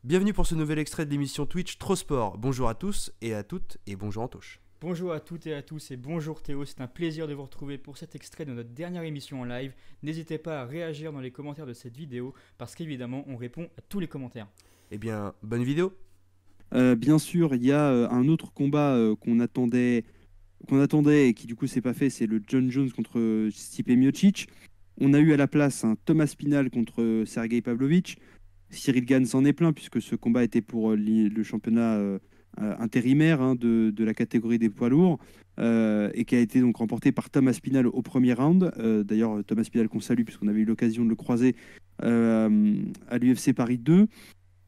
Bienvenue pour ce nouvel extrait de l'émission Twitch Trop Sport. Bonjour à tous et à toutes et bonjour Antoche. Bonjour à toutes et à tous et bonjour Théo, c'est un plaisir de vous retrouver pour cet extrait de notre dernière émission en live. N'hésitez pas à réagir dans les commentaires de cette vidéo parce qu'évidemment on répond à tous les commentaires. Eh bien, bonne vidéo. Bien sûr, il y a un autre combat qu'on attendait et qui du coup s'est pas fait, c'est le John Jones contre Stipe Miocic. On a eu à la place un Thomas Spinal contre Sergey Pavlovich. Cyril Gane s'en est plein puisque ce combat était pour le championnat intérimaire de la catégorie des poids lourds et qui a été donc remporté par Thomas Spinal au premier round. D'ailleurs, Thomas Spinal qu'on salue puisqu'on avait eu l'occasion de le croiser à l'UFC Paris 2.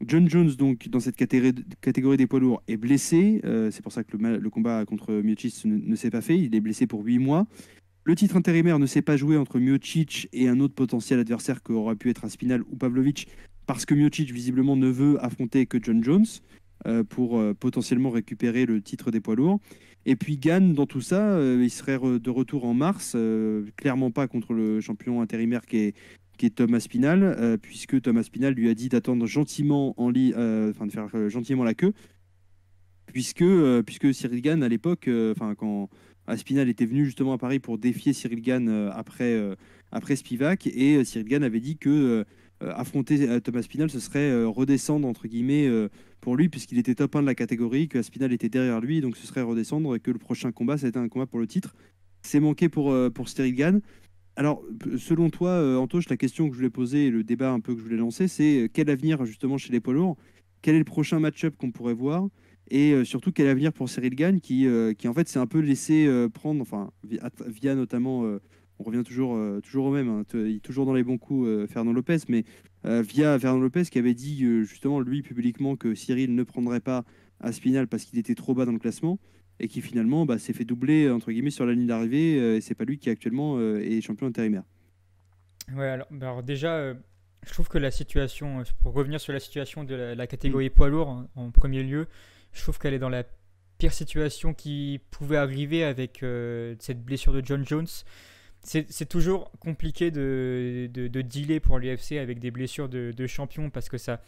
John Jones, donc, dans cette catégorie des poids lourds, est blessé. C'est pour ça que le combat contre Miocic ne s'est pas fait. Il est blessé pour 8 mois. Le titre intérimaire ne s'est pas joué entre Miocic et un autre potentiel adversaire qui aurait pu être Aspinall ou Pavlovich, parce que Miocic, visiblement, ne veut affronter que John Jones pour potentiellement récupérer le titre des poids lourds. Et puis Gane, dans tout ça, il serait de retour en mars, clairement pas contre le champion intérimaire qui est Thomas Spinal, puisque Thomas Spinal lui a dit d'attendre gentiment de faire gentiment la queue, puisque Cyril Gane, à l'époque, quand Aspinall était venu justement à Paris pour défier Cyril Gane après Spivak, et Cyril Gane avait dit que affronter Thomas Spinal, ce serait redescendre, entre guillemets, pour lui, puisqu'il était top 1 de la catégorie, que Aspinall était derrière lui, donc ce serait redescendre, et que le prochain combat, c'était un combat pour le titre. C'est manqué pour Cyril Gane. Alors, selon toi, Antoche, la question que je voulais poser et le débat un peu que je voulais lancer, c'est quel avenir justement chez les poids lourds? Quel est le prochain match-up qu'on pourrait voir? Et surtout, quel avenir pour Cyril Gane qui en fait s'est un peu laissé prendre, enfin, via notamment, on revient toujours au même, hein, il est toujours dans les bons coups, Fernand Lopez, mais via Fernand Lopez qui avait dit justement, lui, publiquement, que Cyril ne prendrait pas Aspinall parce qu'il était trop bas dans le classement, et qui finalement s'est fait doubler entre guillemets sur la ligne d'arrivée, et c'est pas lui qui actuellement est champion intérimaire. Ouais, alors déjà, je trouve que la situation, pour revenir sur la situation de la catégorie poids lourd en premier lieu, je trouve qu'elle est dans la pire situation qui pouvait arriver avec cette blessure de John Jones. C'est toujours compliqué de dealer pour l'UFC avec des blessures de champion parce que ça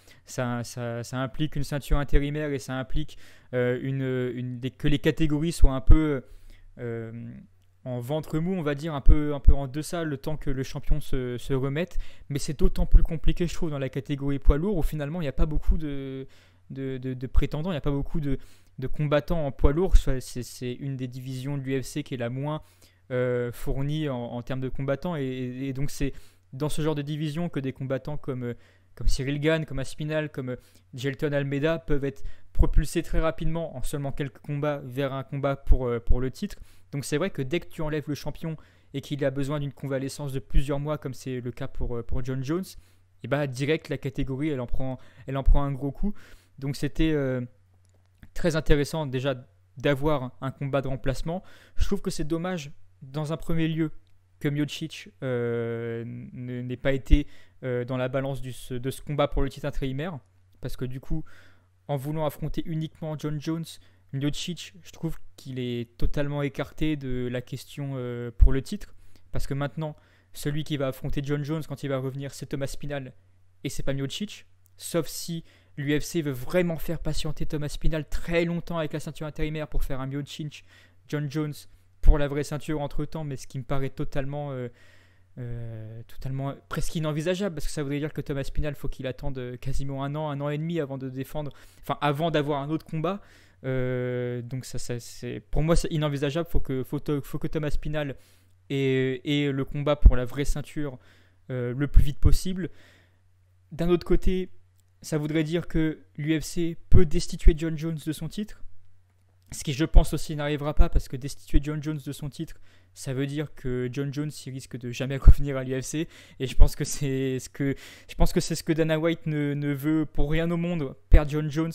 implique une ceinture intérimaire et ça implique que les catégories soient un peu en ventre mou, on va dire, un peu en deçà le temps que le champion se remette. Mais c'est d'autant plus compliqué, je trouve, dans la catégorie poids lourd où finalement il n'y a pas beaucoup de prétendants, il n'y a pas beaucoup de combattants en poids lourd. C'est une des divisions de l'UFC qui est la moins fournie en termes de combattants, et donc c'est dans ce genre de division que des combattants comme Cyril Gane, comme Aspinall, comme Jailton Almeida peuvent être propulsés très rapidement en seulement quelques combats vers un combat pour le titre. Donc c'est vrai que dès que tu enlèves le champion et qu'il a besoin d'une convalescence de plusieurs mois comme c'est le cas pour John Jones, et direct la catégorie elle en prend un gros coup. Donc c'était très intéressant déjà d'avoir un combat de remplacement. Je trouve que c'est dommage dans un premier lieu que Miocic n'ait pas été dans la balance de ce combat pour le titre intérimaire, parce que du coup, en voulant affronter uniquement John Jones, Miocic, je trouve qu'il est totalement écarté de la question pour le titre, parce que maintenant, celui qui va affronter John Jones quand il va revenir, c'est Thomas Spinal et c'est pas Miocic, sauf si l'UFC veut vraiment faire patienter Thomas Spinal très longtemps avec la ceinture intérimaire pour faire un Miocic John Jones pour la vraie ceinture entre temps, mais ce qui me paraît totalement presque inenvisageable, parce que ça voudrait dire que Thomas Spinal, faut qu'il attende quasiment un an et demi avant de défendre, enfin avant d'avoir un autre combat. Donc pour moi c'est inenvisageable. Faut que Thomas Spinal ait le combat pour la vraie ceinture le plus vite possible. D'un autre côté, ça voudrait dire que l'UFC peut destituer John Jones de son titre, ce qui je pense aussi n'arrivera pas, parce que destituer John Jones de son titre, ça veut dire que John Jones il risque de jamais revenir à l'UFC, et je pense que c'est ce que Dana White ne veut pour rien au monde, perdre John Jones,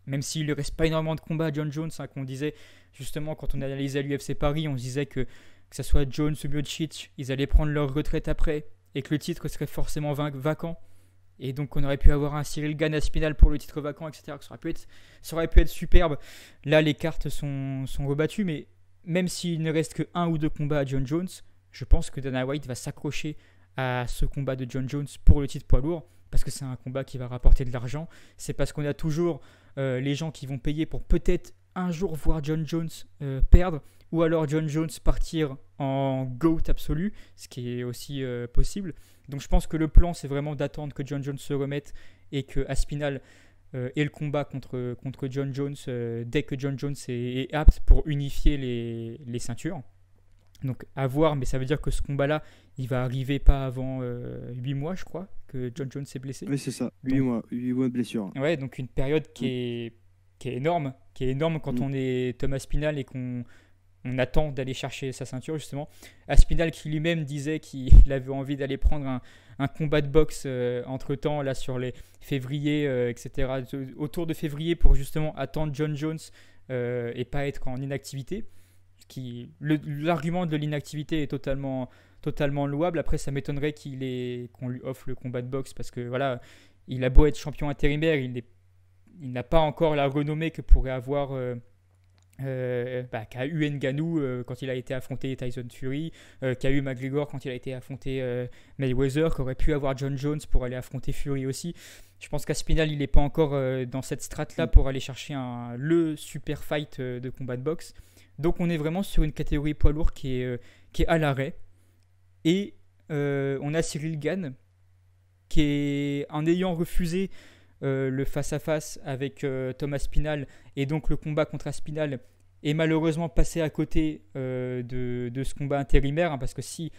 même s'il ne reste pas énormément de combats à John Jones, qu'on disait justement quand on analysait à l'UFC Paris, on se disait que ce soit Jones ou Miocic, ils allaient prendre leur retraite après et que le titre serait forcément vacant. Et donc on aurait pu avoir un Cyril Gane Aspinall pour le titre vacant, etc. Ça aurait pu être superbe. Là, les cartes sont rebattues, mais même s'il ne reste que un ou deux combats à John Jones, je pense que Dana White va s'accrocher à ce combat de John Jones pour le titre poids lourd, parce que c'est un combat qui va rapporter de l'argent. C'est parce qu'on a toujours les gens qui vont payer pour peut-être un jour voir John Jones perdre, ou alors John Jones partir en GOAT absolu, ce qui est aussi possible. Donc je pense que le plan, c'est vraiment d'attendre que John Jones se remette et que Aspinall ait le combat contre John Jones dès que John Jones est apte pour unifier les ceintures. Donc à voir, mais ça veut dire que ce combat-là, il va arriver pas avant 8 mois, je crois, que John Jones est blessé. Oui, c'est ça, 8 mois de blessure. Ouais, donc une période qui est énorme, quand on est Thomas Aspinall et qu'on attend d'aller chercher sa ceinture, justement. Aspinall qui lui-même disait qu'il avait envie d'aller prendre un combat de boxe entre-temps, là, sur les février, etc., autour de février, pour justement attendre John Jones et pas être en inactivité. L'argument de l'inactivité est totalement louable. Après, ça m'étonnerait qu'on lui offre le combat de boxe, parce que voilà, il a beau être champion intérimaire, il n'a pas encore la renommée que pourrait avoir qu'a eu Ngannou quand il a été affronté Tyson Fury, qu'a eu McGregor quand il a été affronté Mayweather, qu'aurait pu avoir John Jones pour aller affronter Fury aussi. Je pense qu'Aspinall, il n'est pas encore dans cette strate-là pour aller chercher le super fight de combat de boxe. Donc on est vraiment sur une catégorie poids lourd qui est à l'arrêt. Et on a Cyril Gane qui en ayant refusé le face-à-face avec Thomas Aspinall et donc le combat contre Aspinall, est malheureusement passé à côté de ce combat intérimaire, parce que si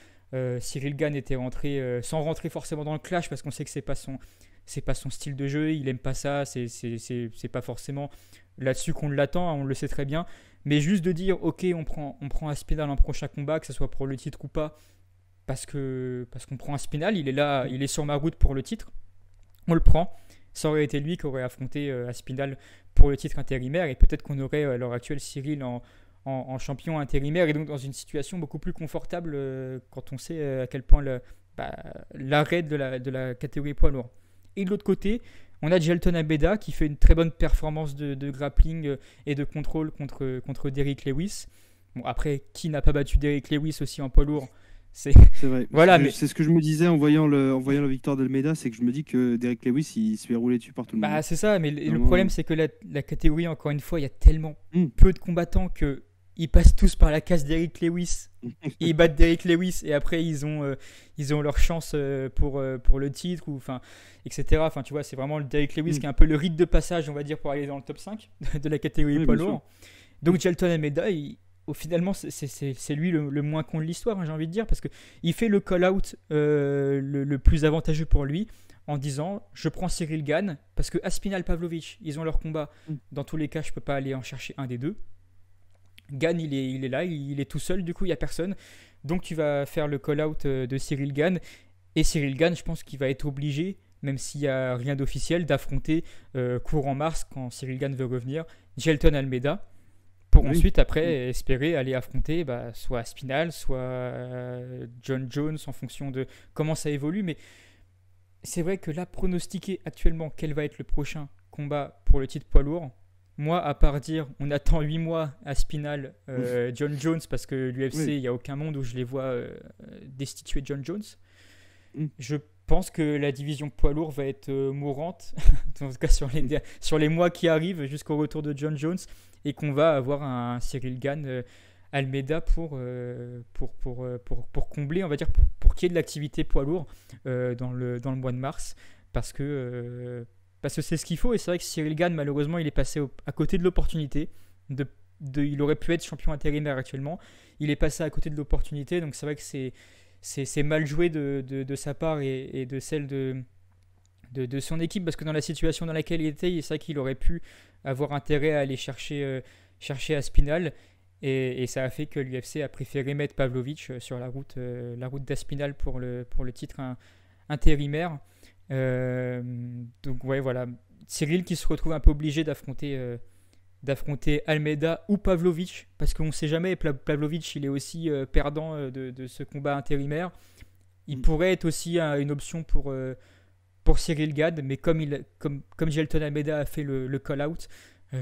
Cyril Gane était rentré sans rentrer forcément dans le clash, parce qu'on sait que c'est pas son style de jeu, il aime pas ça, c'est pas forcément là-dessus qu'on l'attend, on le sait très bien, mais juste de dire ok, on prend Aspinall en prochain combat, que ce soit pour le titre ou pas, parce qu'on prend Aspinall, il est là, il est sur ma route pour le titre, on le prend. Ça aurait été lui qui aurait affronté Aspinall pour le titre intérimaire, et peut-être qu'on aurait à l'heure actuelle Cyril en champion intérimaire, et donc dans une situation beaucoup plus confortable quand on sait à quel point l'arrêt de la catégorie poids lourd. Et de l'autre côté, on a Jailton Almeida qui fait une très bonne performance de grappling et de contrôle contre Derrick Lewis. Bon, après, qui n'a pas battu Derrick Lewis aussi en poids lourd? C'est vrai. Voilà, c'est ce que je me disais en voyant la victoire d'Almeida, c'est que je me dis que Derrick Lewis il se fait rouler dessus par tout le monde. C'est ça, mais le problème c'est que la catégorie, encore une fois, il y a tellement peu de combattants que ils passent tous par la case Derrick Lewis, ils battent Derrick Lewis et après ils ont leur chance pour le titre, etc. Enfin, tu vois, c'est vraiment le Derrick Lewis qui est un peu le rite de passage, on va dire, pour aller dans le top 5 de la catégorie poids lourd. Donc Jailton Almeida, finalement, c'est lui le moins con de l'histoire, j'ai envie de dire, parce qu'il fait le call-out le plus avantageux pour lui, en disant je prends Cyril Gane, parce que Aspinall, Pavlovich, ils ont leur combat. Dans tous les cas, je peux pas aller en chercher un des deux. Gane, il est là, il est tout seul, du coup, il n'y a personne. Donc, tu vas faire le call-out de Cyril Gane. Et Cyril Gane, je pense qu'il va être obligé, même s'il n'y a rien d'officiel, d'affronter courant mars, quand Cyril Gane veut revenir, Jailton Almeida, pour ensuite, après, espérer aller affronter soit Aspinall, soit John Jones, en fonction de comment ça évolue. Mais c'est vrai que là, pronostiquer actuellement quel va être le prochain combat pour le titre poids lourd, moi, à part dire on attend 8 mois Aspinall, John Jones, parce que l'UFC, il n'y a aucun monde où je les vois destituer John Jones. Je pense que la division poids lourd va être mourante, en tout cas sur les mois qui arrivent jusqu'au retour de John Jones, et qu'on va avoir un Cyril Gane Almeida pour combler, on va dire, pour qu'il y ait de l'activité poids lourd dans le mois de mars, parce que c'est ce qu'il faut. Et c'est vrai que Cyril Gane, malheureusement, il est passé à côté de l'opportunité. Il aurait pu être champion intérimaire actuellement. Il est passé à côté de l'opportunité, donc c'est vrai que c'est mal joué de sa part et de celle de son équipe, parce que dans la situation dans laquelle il était, c'est vrai qu'il aurait pu avoir intérêt à aller chercher Aspinall, et ça a fait que l'UFC a préféré mettre Pavlovich sur la route d'Aspinall pour le titre intérimaire. Donc ouais, voilà, Cyril qui se retrouve un peu obligé d'affronter Almeida ou Pavlovich, parce qu'on ne sait jamais. Pavlovich, il est aussi perdant de ce combat intérimaire. Il pourrait être aussi une option pour Cyril Gane, mais comme Jailton Almeida a fait le call-out,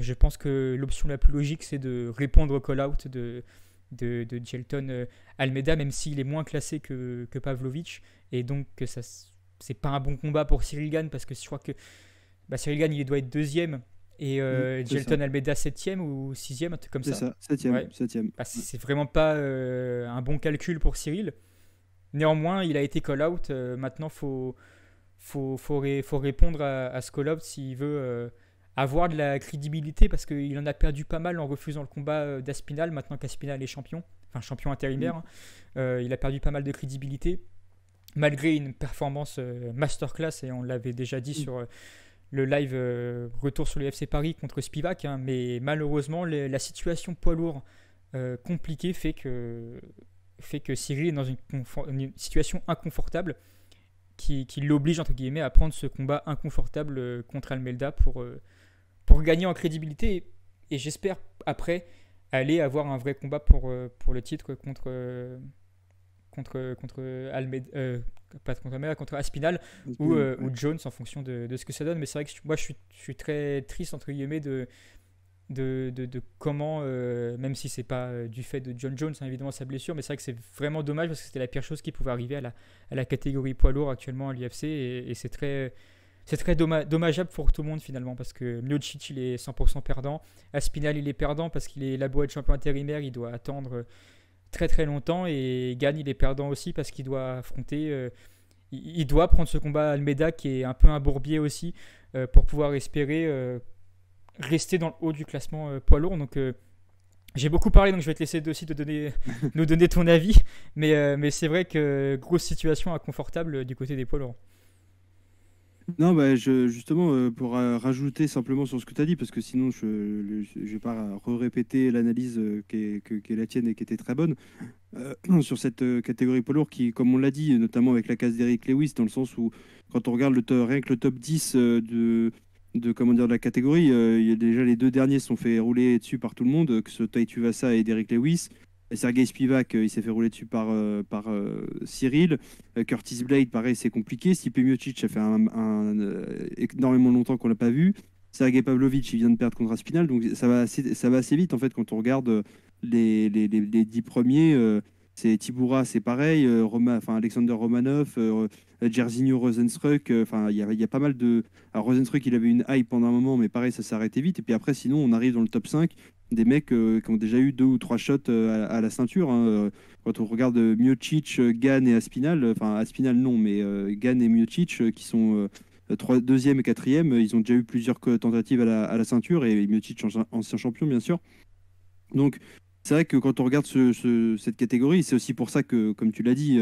je pense que l'option la plus logique, c'est de répondre au call-out de Jailton Almeida, même s'il est moins classé que Pavlovich, et donc que ça c'est pas un bon combat pour Cyril Gane parce que je crois que Cyril Gane il doit être deuxième et Jelton Almeida septième ou sixième, un truc comme ça. C'est ça, septième. Ouais. C'est vraiment pas un bon calcul pour Cyril. Néanmoins, il a été call-out. Maintenant, faut répondre à ce call-out s'il veut avoir de la crédibilité parce qu'il en a perdu pas mal en refusant le combat d'Aspinal maintenant qu'Aspinal est champion, enfin champion intérimaire. Il a perdu pas mal de crédibilité malgré une performance masterclass, et on l'avait déjà dit sur le live retour sur le FC Paris contre Spivak, hein, mais malheureusement la situation poids lourd compliquée fait que Cyril est dans une situation inconfortable qui l'oblige entre guillemets à prendre ce combat inconfortable contre Almeida pour gagner en crédibilité et j'espère après aller avoir un vrai combat pour le titre contre Almeida, pas contre Almeida, contre Aspinal ou Jones en fonction de ce que ça donne. Mais c'est vrai que moi je suis très triste entre guillemets de comment, même si c'est pas du fait de John Jones, hein, évidemment sa blessure, mais c'est vrai que c'est vraiment dommage parce que c'était la pire chose qui pouvait arriver à la catégorie poids lourd actuellement à l'UFC et c'est très dommageable pour tout le monde finalement parce que Miocic il est 100% perdant, Aspinal il est perdant parce qu'il est la de champion intérimaire, il doit attendre très très longtemps et Gane il est perdant aussi parce qu'il doit affronter il doit prendre ce combat à Almeida qui est un peu un bourbier aussi pour pouvoir espérer rester dans le haut du classement poids lourd. Donc j'ai beaucoup parlé, donc je vais te laisser aussi nous donner ton avis, mais c'est vrai que grosse situation inconfortable du côté des poids lourds. Non, justement, pour rajouter simplement sur ce que tu as dit, parce que sinon je ne vais pas répéter l'analyse qui est la tienne et qui était très bonne, sur cette catégorie poids lourd qui, comme on l'a dit, notamment avec la case d'Eric Lewis, dans le sens où quand on regarde rien que le top 10 de la catégorie, il y a déjà les deux derniers se sont fait rouler dessus par tout le monde, que ce soit Tai Tuivasa et Derek Lewis. Sergei Spivak, il s'est fait rouler dessus par Cyril. Curtis Blade, pareil, c'est compliqué. Stipe Miocic, ça fait énormément longtemps qu'on l'a pas vu. Sergei Pavlovich, il vient de perdre contre Aspinal, donc ça va assez vite en fait quand on regarde les 10 premiers. C'est Tibura, c'est pareil. Alexander Romanov, Jairzinho Rozenstruik. Il y a pas mal de. Alors Rozenstruik, il avait une hype pendant un moment, mais pareil, ça s'est arrêté vite. Et puis après, sinon, on arrive dans le top 5 des mecs qui ont déjà eu 2 ou 3 shots à la ceinture. Hein. Quand on regarde Miocic, Gane et Aspinal, enfin Aspinal non, mais Gane et Miocic qui sont deuxième et quatrième, ils ont déjà eu plusieurs tentatives à la ceinture et Miocic ancien champion bien sûr. Donc c'est vrai que quand on regarde cette catégorie, c'est aussi pour ça que, comme tu l'as dit,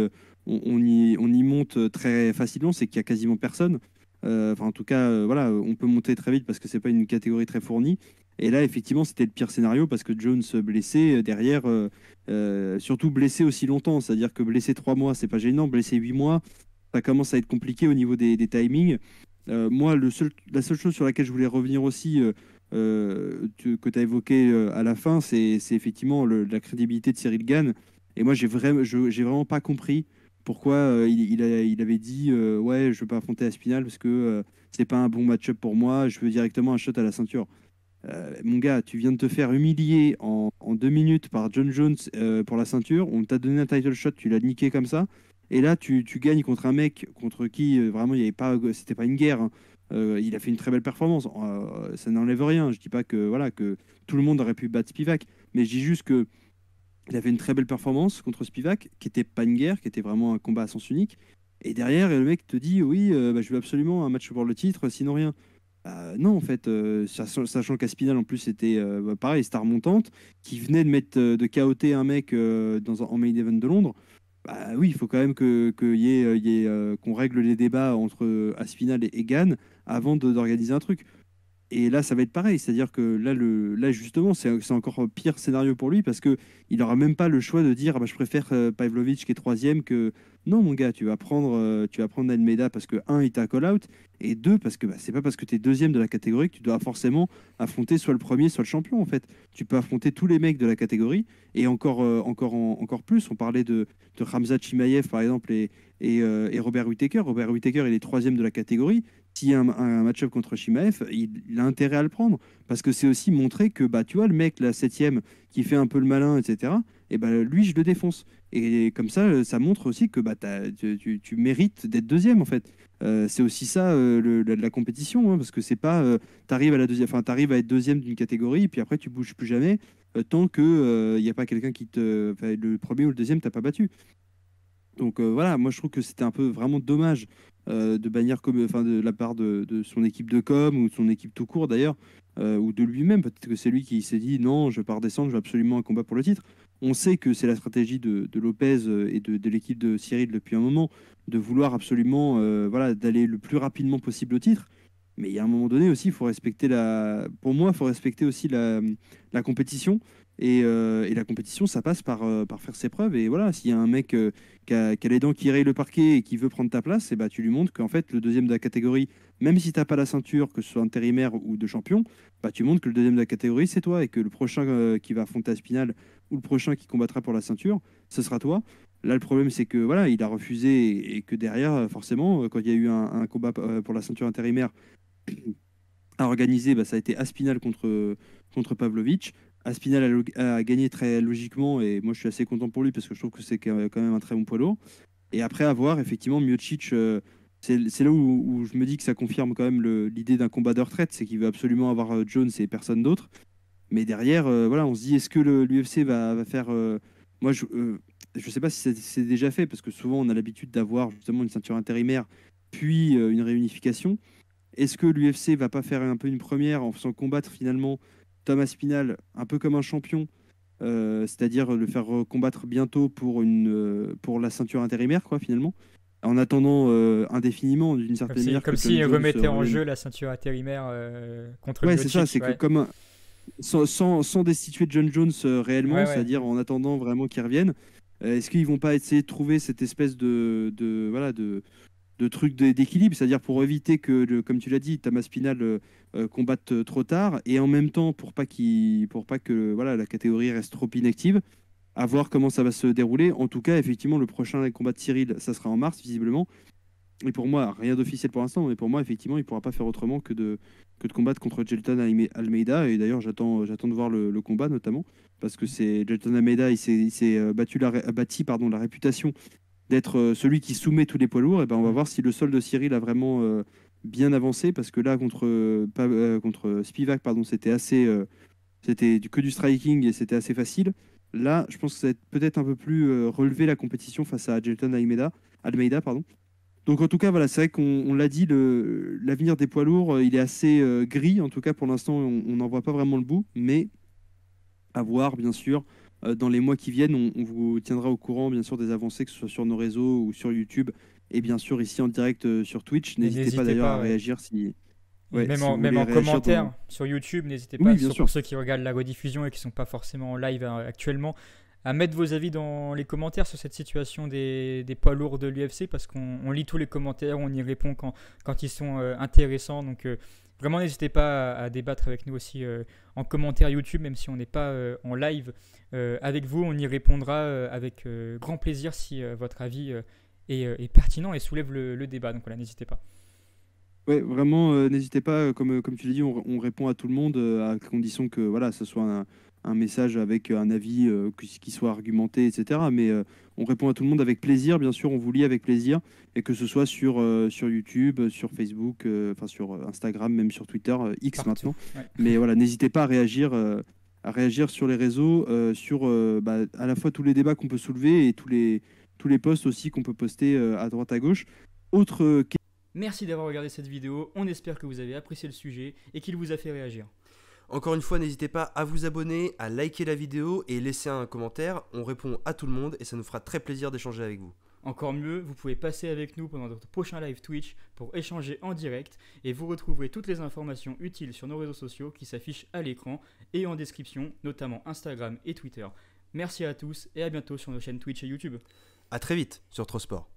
on y monte très facilement, c'est qu'il y a quasiment personne. En tout cas, voilà, on peut monter très vite parce que c'est pas une catégorie très fournie. Et là, effectivement, c'était le pire scénario parce que Jones blessé derrière, surtout blessé aussi longtemps. C'est-à-dire que blessé 3 mois, c'est pas gênant. Blessé 8 mois, ça commence à être compliqué au niveau des timings. Moi, la seule chose sur laquelle je voulais revenir aussi, que tu as évoqué à la fin, c'est effectivement la crédibilité de Cyril Gane. Et moi, j'ai vraiment pas compris pourquoi il avait dit ouais, je veux pas affronter Aspinal parce que c'est pas un bon match-up pour moi, je veux directement un shot à la ceinture. Mon gars, tu viens de te faire humilier en 2 minutes par John Jones pour la ceinture. On t'a donné un title shot, tu l'as niqué comme ça. Et là, tu gagnes contre un mec contre qui vraiment il y avait pas, c'était pas une guerre. Hein. Il a fait une très belle performance. Ça n'enlève rien. Je dis pas que tout le monde aurait pu battre Spivak, mais je dis juste que il a fait une très belle performance contre Spivak, qui était pas une guerre, qui était vraiment un combat à sens unique. Et derrière, le mec te dit oui, je veux absolument un match pour le titre, sinon rien. Non, en fait, sachant qu'Aspinal en plus c'était pareil, star montante, qui venait de KO'ter un mec en main event de Londres. Bah oui, il faut quand même qu'on règle les débats entre Aspinal et Gane avant d'organiser un truc. Et là, ça va être pareil, c'est-à-dire que là justement, c'est encore un pire scénario pour lui parce que il n'aura même pas le choix de dire je préfère Pavlovich qui est troisième que non, mon gars, tu vas prendre Almeida parce que un, il t'a call-out et deux, parce que c'est pas parce que tu es deuxième de la catégorie que tu dois forcément affronter soit le premier, soit le champion en fait. Tu peux affronter tous les mecs de la catégorie et encore plus. On parlait de Khamzat Chimaev par exemple et Robert Whittaker. Robert Whittaker, il est troisième de la catégorie. s'il y a un match-up contre Chimaev, il a intérêt à le prendre. Parce que c'est aussi montrer que, tu vois, le mec, la 7e, qui fait un peu le malin, etc., et lui, je le défonce. Et comme ça montre aussi que tu mérites d'être deuxième, en fait. C'est aussi ça, la compétition, hein, parce que c'est pas, t'arrives à la deuxième, enfin, t'arrives à être deuxième d'une catégorie, et puis après, tu bouges plus jamais, tant que il n'y a pas quelqu'un le premier ou le deuxième, t'as pas battu. Donc voilà, moi je trouve que c'était un peu vraiment dommage de bannir de la part de son équipe de com ou de son équipe tout court d'ailleurs, ou de lui-même. Peut-être que c'est lui qui s'est dit non, je vais pas redescendre, je veux absolument un combat pour le titre. On sait que c'est la stratégie de Lopez et de l'équipe de Cyril depuis un moment, de vouloir absolument d'aller le plus rapidement possible au titre. Mais il y a un moment donné aussi, il faut respecter pour moi, il faut respecter aussi la compétition. Et la compétition, ça passe par faire ses preuves. Et voilà, s'il y a un mec qui a les dents qui rayent le parquet et qui veut prendre ta place, tu lui montres qu'en fait, le deuxième de la catégorie, même si tu n'as pas la ceinture, que ce soit intérimaire ou de champion, tu montres que le deuxième de la catégorie, c'est toi. Et que le prochain qui va affronter Aspinal ou le prochain qui combattra pour la ceinture, ce sera toi. Là, le problème, c'est que voilà, il a refusé et que derrière, forcément, quand il y a eu un combat pour la ceinture intérimaire à organiser, ça a été Aspinal contre Pavlovich. Aspinal a gagné très logiquement et moi je suis assez content pour lui parce que je trouve que c'est quand même un très bon poids lourd. Et après avoir effectivement Miocic, c'est là où je me dis que ça confirme quand même l'idée d'un combat de retraite, c'est qu'il veut absolument avoir Jones et personne d'autre. Mais derrière, voilà, on se dit est-ce que l'UFC va faire. Moi je sais pas si c'est déjà fait parce que souvent on a l'habitude d'avoir justement une ceinture intérimaire puis une réunification. Est-ce que l'UFC va pas faire un peu une première en faisant combattre finalement Thomas Aspinal un peu comme un champion, c'est-à-dire le faire combattre bientôt pour la ceinture intérimaire, quoi, finalement, en attendant indéfiniment d'une certaine manière. Comme s'il remettait en jeu la ceinture intérimaire contre Miocic. Ouais, c'est ça, c'est que comme sans destituer John Jones réellement, c'est-à-dire en attendant vraiment qu'il revienne, est-ce qu'ils vont pas essayer de trouver cette espèce de trucs d'équilibre, c'est-à-dire pour éviter que, comme tu l'as dit, Thomas Aspinal combatte trop tard, et en même temps pour pas que la catégorie reste trop inactive, à voir comment ça va se dérouler. En tout cas, effectivement, le prochain combat de Cyril, ça sera en mars, visiblement. Et pour moi, rien d'officiel pour l'instant, mais pour moi, effectivement, il ne pourra pas faire autrement que de combattre contre Jailton Almeida. Et d'ailleurs, j'attends de voir le combat, notamment, parce que c'est Jailton Almeida, il s'est bâti la réputation d'être celui qui soumet tous les poids lourds. Et on va voir si le sol de Cyril a vraiment bien avancé, parce que là, contre Spivak, c'était que du striking et c'était assez facile. Là, je pense que ça va être peut-être un peu plus relever la compétition face à Jailton Almeida, pardon. Donc en tout cas, voilà, c'est vrai qu'on l'a dit, l'avenir des poids lourds, il est assez gris. En tout cas, pour l'instant, on n'en voit pas vraiment le bout, mais à voir, bien sûr. Dans les mois qui viennent, on vous tiendra au courant, bien sûr, des avancées, que ce soit sur nos réseaux ou sur YouTube, et bien sûr ici en direct sur Twitch. N'hésitez pas d'ailleurs à réagir si... Ouais, même en commentaire sur YouTube, n'hésitez pas, pour ceux qui regardent la rediffusion et qui ne sont pas forcément en live actuellement, à mettre vos avis dans les commentaires sur cette situation des poids lourds de l'UFC, parce qu'on lit tous les commentaires, on y répond quand ils sont intéressants. Donc vraiment, n'hésitez pas à débattre avec nous aussi en commentaire YouTube, même si on n'est pas en live avec vous. On y répondra avec grand plaisir si votre avis est pertinent et soulève le débat. Donc voilà, n'hésitez pas. Ouais, vraiment, n'hésitez pas, comme tu l'as dit, on répond à tout le monde, à condition que voilà, ce soit un message avec un avis qui soit argumenté, etc. Mais on répond à tout le monde avec plaisir, bien sûr, on vous lit avec plaisir, et que ce soit sur YouTube, sur Facebook, sur Instagram, même sur Twitter, X partout, maintenant. Ouais. Mais voilà, n'hésitez pas à réagir sur les réseaux, sur à la fois tous les débats qu'on peut soulever et tous les posts aussi qu'on peut poster à droite à gauche. Merci d'avoir regardé cette vidéo, on espère que vous avez apprécié le sujet et qu'il vous a fait réagir. Encore une fois, n'hésitez pas à vous abonner, à liker la vidéo et laisser un commentaire. On répond à tout le monde et ça nous fera très plaisir d'échanger avec vous. Encore mieux, vous pouvez passer avec nous pendant notre prochain live Twitch pour échanger en direct, et vous retrouverez toutes les informations utiles sur nos réseaux sociaux qui s'affichent à l'écran et en description, notamment Instagram et Twitter. Merci à tous et à bientôt sur nos chaînes Twitch et YouTube. À très vite sur Trosport.